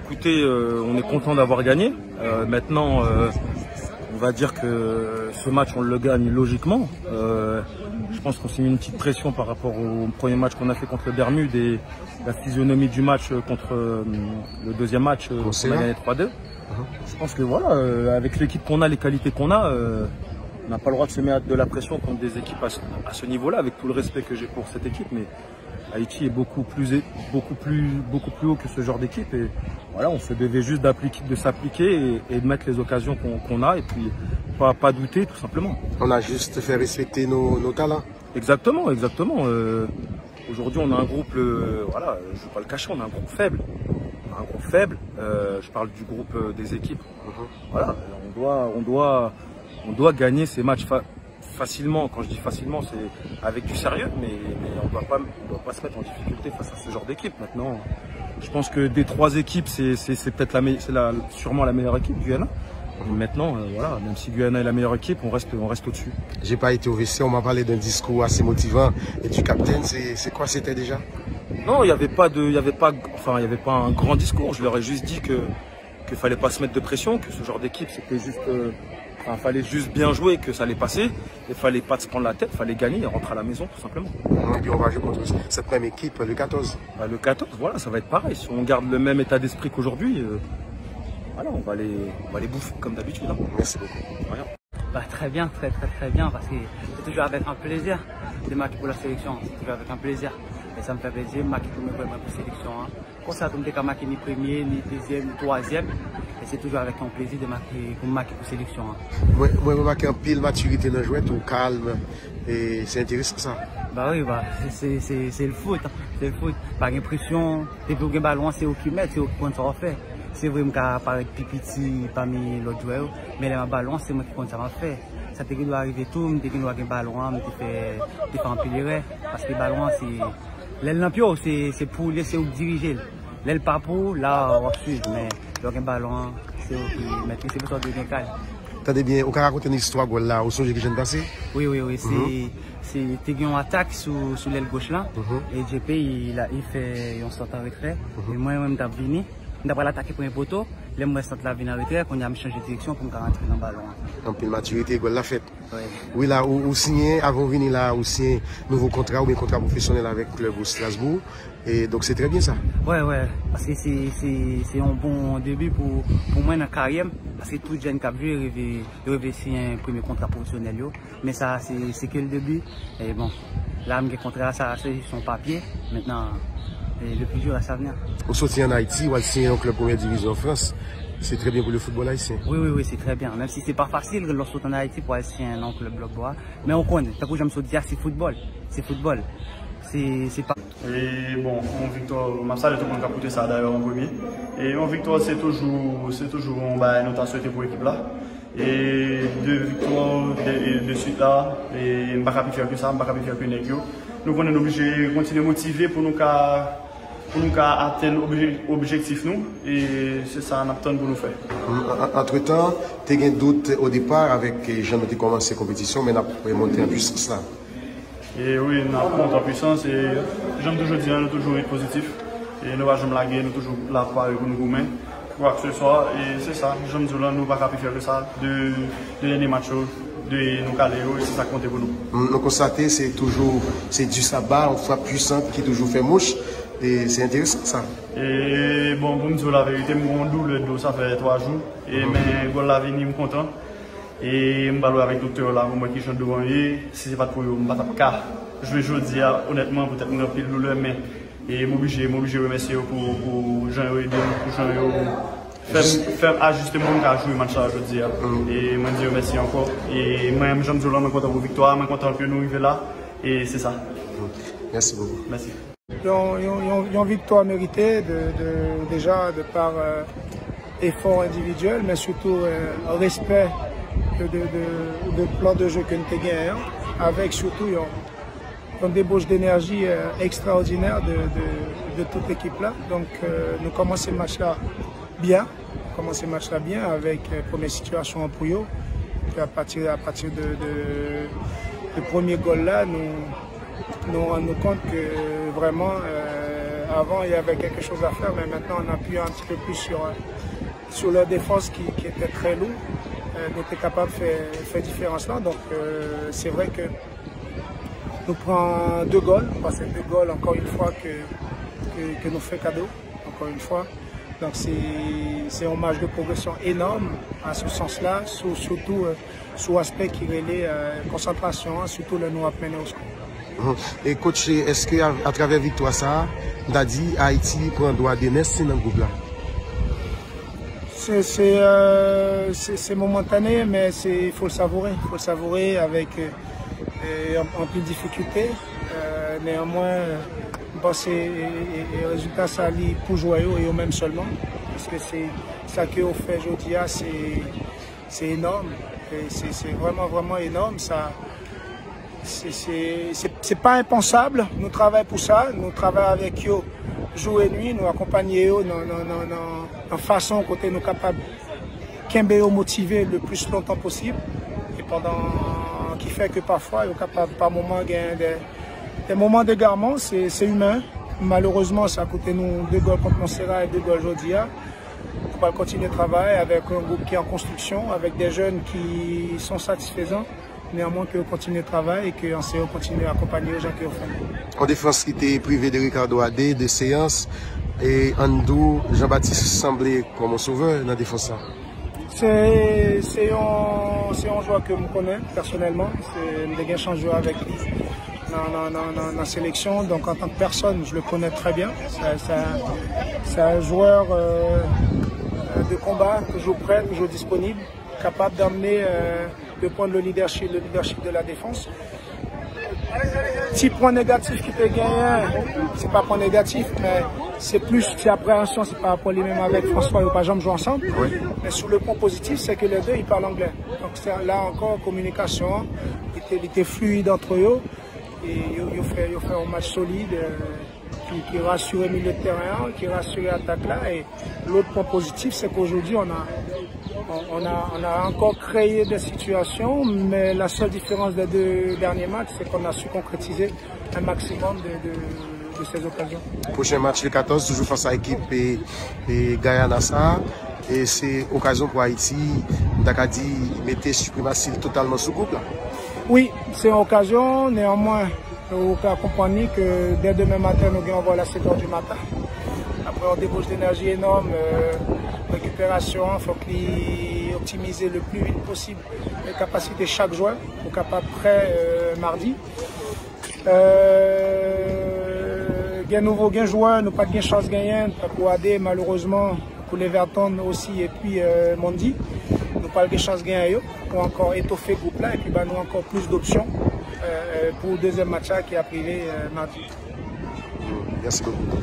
écoutez, on est content d'avoir gagné. Maintenant, on va dire que ce match, on le gagne logiquement. Je pense qu'on s'est mis une petite pression par rapport au premier match qu'on a fait contre le Bermude et la physionomie du match contre le deuxième match, on a gagné 3-2. Je pense que voilà, avec l'équipe qu'on a, les qualités qu'on a, on n'a pas le droit de se mettre de la pression contre des équipes à ce niveau-là, avec tout le respect que j'ai pour cette équipe. Mais Haïti est beaucoup plus haut que ce genre d'équipe. Et voilà, on se devait juste de s'appliquer et de mettre les occasions qu'on a et puis pas douter tout simplement. On a juste fait respecter nos talents. Exactement. Aujourd'hui, on a un groupe, voilà, je ne vais pas le cacher, on a un groupe faible. Un groupe faible, je parle du groupe des équipes. Voilà, on doit gagner ces matchs facilement. Quand je dis facilement, c'est avec du sérieux, mais on ne doit pas se mettre en difficulté face à ce genre d'équipe. Maintenant, je pense que des trois équipes, c'est peut-être sûrement la meilleure équipe, Guyana. Maintenant, voilà, même si Guyana est la meilleure équipe, on reste au-dessus. J'ai pas été au WC, on m'a parlé d'un discours assez motivant et du capitaine. C'est quoi c'était déjà? Non, il n'y avait pas un grand discours. Je leur ai juste dit qu'il fallait pas se mettre de pression, que ce genre d'équipe, c'était juste, fallait juste bien jouer, que ça allait passer. Il fallait pas se prendre la tête, il fallait gagner et rentrer à la maison, tout simplement. Et puis on va jouer contre cette même équipe, le 14. Le 14, voilà, ça va être pareil. Si on garde le même état d'esprit qu'aujourd'hui, voilà, on va les bouffer comme d'habitude. Hein. Merci beaucoup. Très bien, très bien, parce que c'est toujours avec un plaisir des matchs pour la sélection, c'est toujours avec un plaisir. Et ça me fait plaisir de marquer pour la sélection. Comme ça, je ne peux marquer ni premier, ni deuxième, ni troisième. Et c'est toujours avec un plaisir de marquer pour la sélection. Moi, je marque un pile maturité dans le jouet, tout calme. Et c'est intéressant ça. Oui, c'est le foot. C'est le foot. Pas d'impression, depuis que le ballon, c'est au qui met, c'est au point de se refaire. C'est vrai que je paraît plus petit parmi l'autre joueur, mais le ballon, c'est moi qui compte ça m'a fait. Ça te doit arriver tout, dès que nous avons un ballon, on fait un pilier. Parce que le ballon, c'est. L'aile c'est pour laisser ou diriger. L'aile pas pour, là, on va suivre. Mais le ballon, c'est pour ça de bien calme. Attendez bien, on peut raconter une histoire là, au songe que je viens de passer? Oui. C'est une attaque sur l'aile gauche là. Et JP, il fait un sort en retrait. Et moi-même, je venu. D'après l'attaquer pour un poteau, les moi sont là venir en retrait, qu'on a changé de direction pour rentrer dans le ballon. En plus maturité, goal la fête. Oui. Oui, là, ou signé, avant de venir là, ou signé nouveau contrat ou bien contrat professionnel avec le club au Strasbourg. Et donc c'est très bien ça. Ouais, parce que c'est un bon début pour moi dans la carrière. Parce que tout jeune qui a vu, il rêve signer un premier contrat professionnel. Mais ça, c'est que le début. Et bon, là, le contrat, ça, c'est son papier. Maintenant, le plus dur à ça venir. Au sortir en Haïti, ou à signer un club première division en France, c'est très bien pour le football haïtien. Oui, c'est très bien. Même si c'est pas facile lorsqu'on est en Haïti pour aller signer un club bloc-bois. Mais on connaît. T'as que j'aime se dire, c'est football. C'est football. C'est pas. Et bon, en victoire, ma salle, tout le monde a coûté ça d'ailleurs en premier. Et en victoire, c'est toujours notre a souhaité pour l'équipe là. Et deux victoires de suite là, et je ne peux pas faire que ça, je ne peux pas faire que Negio. Donc on est obligé de continuer à motiver pour nous atteindre l'objectif nous. Et c'est ça qu'on pour nous faire. Entre-temps, tu as eu un doute au départ avec Jean qui commencé la compétition, mais on a monté en puissance là. Et oui, on a monté en puissance et j'aime toujours dire, nous toujours être positif. Et nous ne jamais laguer, nous toujours là pour nous gommer. Quoi que ce soit, et c'est ça, j'aime dire, nous ne pouvons pas faire que ça, de l'année match, de nous caler, et c'est ça qui compte pour nous. Nous constatons, c'est du sabbat, une frappe puissante qui toujours fait mouche. Et c'est intéressant ça. Et bon, pour me dire la vérité, mon double dos, ça fait 3 jours. Et mais pour la venir, je suis content. Et je vais avec le docteur là, moi qui chante devant lui. Si ce n'est pas pour eux, je ne vais pas. Je vais dire honnêtement, peut-être que je vais douleur, mais je m'oblige à remercier pour Jean-Yves, pour Jean-Yves. Faire ajustement à jouer le match là, je veux dire. Et je dis merci encore. Et moi, je suis content pour la victoire, je suis content que nous arrivions là. Et c'est ça. Merci beaucoup. Merci. Une victoire méritée déjà de par effort individuel, mais surtout respect de plan de jeu que nous avons gagné, avec surtout une débauche d'énergie extraordinaire de toute l'équipe là. Donc nous commençons le match là bien, avec première situation en Pouillot. Puis à partir du premier goal là, nous nous rendons compte que vraiment Avant, il y avait quelque chose à faire, mais maintenant, on appuie un petit peu plus sur leur défense qui était très lourd. On était capable de faire différence là. Donc, c'est vrai que nous prenons 2 goals. C'est 2 goals, encore une fois, que nous fait cadeau. Encore une fois. Donc, c'est un match de progression énorme à ce sens-là, surtout sur l'aspect qui relève concentration, surtout le nous appeler au score. Et coach, est-ce qu'à travers victoire ça, Dadi, Haïti prend droit de naître dans le groupe là? C'est momentané, mais il faut le savourer. Il faut le savourer avec un peu de difficulté. Néanmoins, c'est le résultat ça lit pour jouer et eux même seulement. Parce que c'est ça qu'on fait aujourd'hui, c'est énorme. C'est vraiment énorme. C'est pas impensable. Nous travaillons pour ça. Nous travaillons avec eux jour et nuit. Nous accompagnons eux dans façon côté nous capables de motiver le plus longtemps possible. Et qui fait que parfois, ils sont capables par moment gagner des moments d'égarement. C'est humain. Malheureusement, ça a coûté nous 2 goals contre Montserrat et 2 goals aujourd'hui. On va continuer de travailler avec un groupe qui est en construction, avec des jeunes qui sont satisfaisants. Néanmoins, qu'on continue de travailler et qu'on sait continuer à accompagner les gens qui ont fait. En défense, qui était privé de Ricardo Adé, de séance, et Andou, Jean-Baptiste semblait comme un sauveur dans la défense. C'est un joueur que je connais personnellement. Je n'ai changé avec lui dans la sélection. Donc en tant que personne, je le connais très bien. C'est un joueur de combat, toujours prêt, toujours disponible, capable d'amener, de prendre le leadership de la défense. Petit point négatif qui peut gagner, c'est pas point négatif, mais c'est plus appréhension, c'est par rapport les mêmes avec François, ils n'ont pas jamais joué ensemble. Oui. Mais sur le point positif, c'est que les deux, ils parlent anglais. Donc là encore, communication, il était fluide entre eux. Et ils fait un match solide qui rassure le milieu de terrain, qui rassure l'attaque là. Et l'autre point positif, c'est qu'aujourd'hui, on a encore créé des situations, mais la seule différence des 2 derniers matchs, c'est qu'on a su concrétiser un maximum de ces occasions. Prochain match le 14, toujours face à l'équipe et Guyana. Et c'est occasion pour Haïti, Dakadi, mettre suprématie totalement sous couple. Oui, c'est une occasion. Néanmoins, vous pouvez comprendre que dès demain matin, nous allons voir à 7 h du matin. Après, on débauche d'énergie énorme, récupération, il faut optimiser le plus vite possible les capacités de chaque joueur pour capable prêt mardi. Gain nouveau, gain joueur, nous pas de chance gagnante pour AD malheureusement, pour l'Everton aussi et puis Mondi. Nous pas de chance gagnante pour encore étoffer le groupe là et puis nous encore plus d'options pour le 2e match qui est privé mardi. Merci beaucoup.